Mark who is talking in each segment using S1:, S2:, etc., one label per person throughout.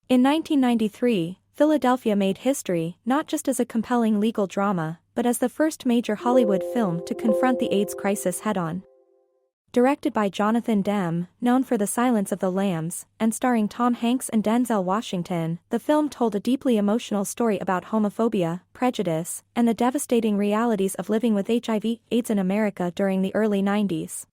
S1: In 1993, Philadelphia made history not just as a compelling legal drama, but as the first major Hollywood film to confront the AIDS crisis head-on. Directed by Jonathan Demme, known for The Silence of the Lambs, and starring Tom Hanks and Denzel Washington, the film told a deeply emotional story about homophobia, prejudice, and the devastating realities of living with HIV/AIDS in America during the early 90s.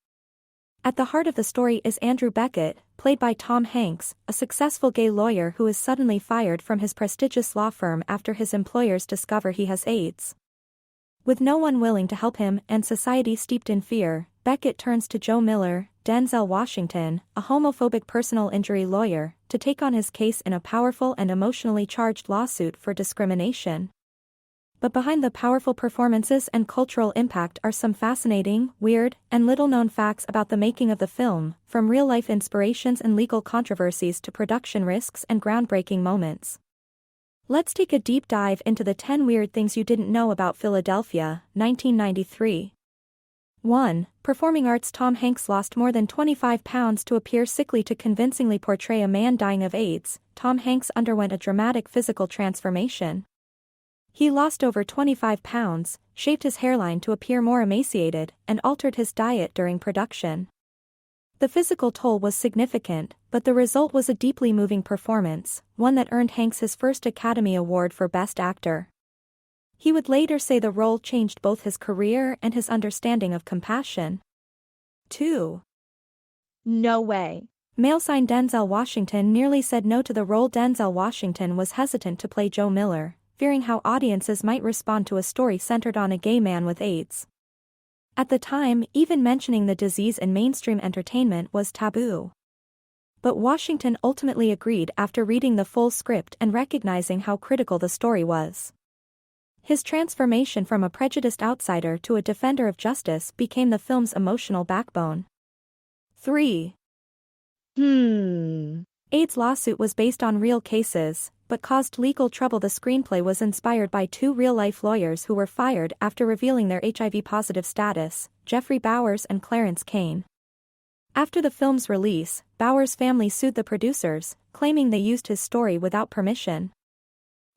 S1: At the heart of the story is Andrew Beckett, played by Tom Hanks, a successful gay lawyer who is suddenly fired from his prestigious law firm after his employers discover he has AIDS. With no one willing to help him and society steeped in fear, Beckett turns to Joe Miller, Denzel Washington, a homophobic personal injury lawyer, to take on his case in a powerful and emotionally charged lawsuit for discrimination. But behind the powerful performances and cultural impact are some fascinating, weird, and little-known facts about the making of the film, from real-life inspirations and legal controversies to production risks and groundbreaking moments. Let's take a deep dive into the 10 weird things you didn't know about Philadelphia, 1993. 1. Performing arts. Tom Hanks lost more than 25 pounds to appear sickly to convincingly portray a man dying of AIDS. Tom Hanks underwent a dramatic physical transformation. He lost over 25 pounds, shaped his hairline to appear more emaciated, and altered his diet during production. The physical toll was significant, but the result was a deeply moving performance, one that earned Hanks his first Academy Award for Best Actor. He would later say the role changed both his career and his understanding of compassion. 2.
S2: No way.
S1: Male sign. Denzel Washington nearly said no to the role. Denzel Washington was hesitant to play Joe Miller, fearing how audiences might respond to a story centered on a gay man with AIDS. At the time, even mentioning the disease in mainstream entertainment was taboo. But Washington ultimately agreed after reading the full script and recognizing how critical the story was. His transformation from a prejudiced outsider to a defender of justice became the film's emotional backbone. 3. AIDS lawsuit was based on real cases, but caused legal trouble. The screenplay was inspired by two real-life lawyers who were fired after revealing their HIV-positive status, Jeffrey Bowers and Clarence Kane. After the film's release, Bowers' family sued the producers, claiming they used his story without permission.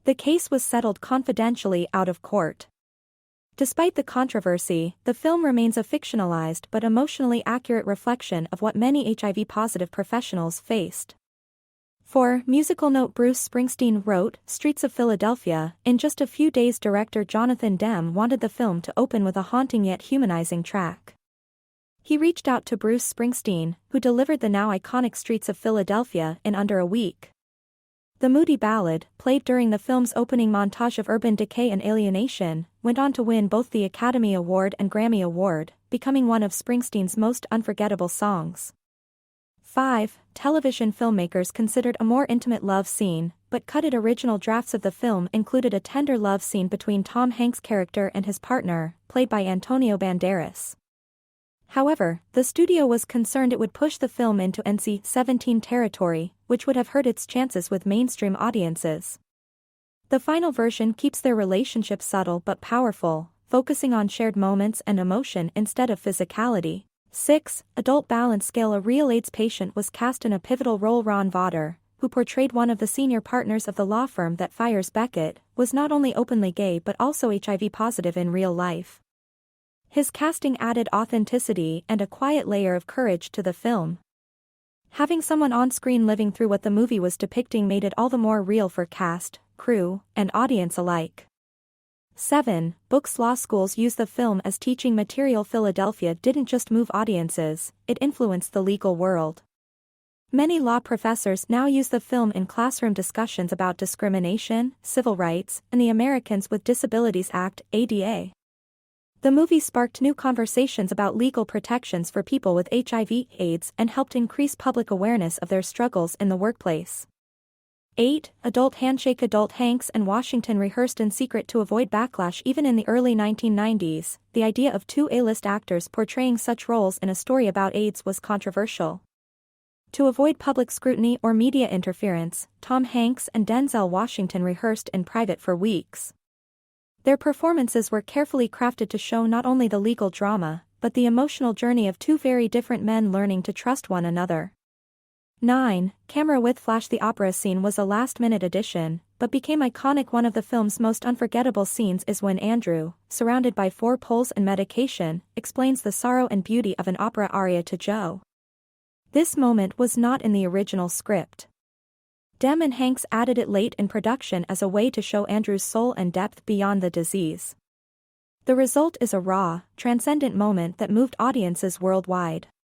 S1: The case was settled confidentially out of court. Despite the controversy, the film remains a fictionalized but emotionally accurate reflection of what many HIV-positive professionals faced. 4. Musical note. Bruce Springsteen wrote Streets of Philadelphia. In just a few days, director Jonathan Demme wanted the film to open with a haunting yet humanizing track. He reached out to Bruce Springsteen, who delivered the now iconic Streets of Philadelphia in under a week. The moody ballad, played during the film's opening montage of urban decay and alienation, went on to win both the Academy Award and Grammy Award, becoming one of Springsteen's most unforgettable songs. 5. Television filmmakers considered a more intimate love scene, but cut-it. Original drafts of the film included a tender love scene between Tom Hanks' character and his partner, played by Antonio Banderas. However, the studio was concerned it would push the film into NC-17 territory, which would have hurt its chances with mainstream audiences. The final version keeps their relationship subtle but powerful, focusing on shared moments and emotion instead of physicality. 6. Adult balance scale. A real AIDS patient was cast in a pivotal role. Ron Vaughter, who portrayed one of the senior partners of the law firm that fires Beckett, was not only openly gay but also HIV positive in real life. His casting added authenticity and a quiet layer of courage to the film. Having someone on screen living through what the movie was depicting made it all the more real for cast, crew, and audience alike. 7. Books. Law schools use the film as teaching material. Philadelphia didn't just move audiences, it influenced the legal world. Many law professors now use the film in classroom discussions about discrimination, civil rights, and the Americans with Disabilities Act, ADA. The movie sparked new conversations about legal protections for people with HIV/AIDS and helped increase public awareness of their struggles in the workplace. 8. Adult handshake. Adult Hanks and Washington rehearsed in secret to avoid backlash. Even in the early 1990s, the idea of two A-list actors portraying such roles in a story about AIDS was controversial. To avoid public scrutiny or media interference, Tom Hanks and Denzel Washington rehearsed in private for weeks. Their performances were carefully crafted to show not only the legal drama, but the emotional journey of two very different men learning to trust one another. 9. Camera with Flash. The opera scene was a last-minute addition, but became iconic. One of the film's most unforgettable scenes is when Andrew, surrounded by 4 poles and medication, explains the sorrow and beauty of an opera aria to Joe. This moment was not in the original script. Demme and Hanks added it late in production as a way to show Andrew's soul and depth beyond the disease. The result is a raw, transcendent moment that moved audiences worldwide.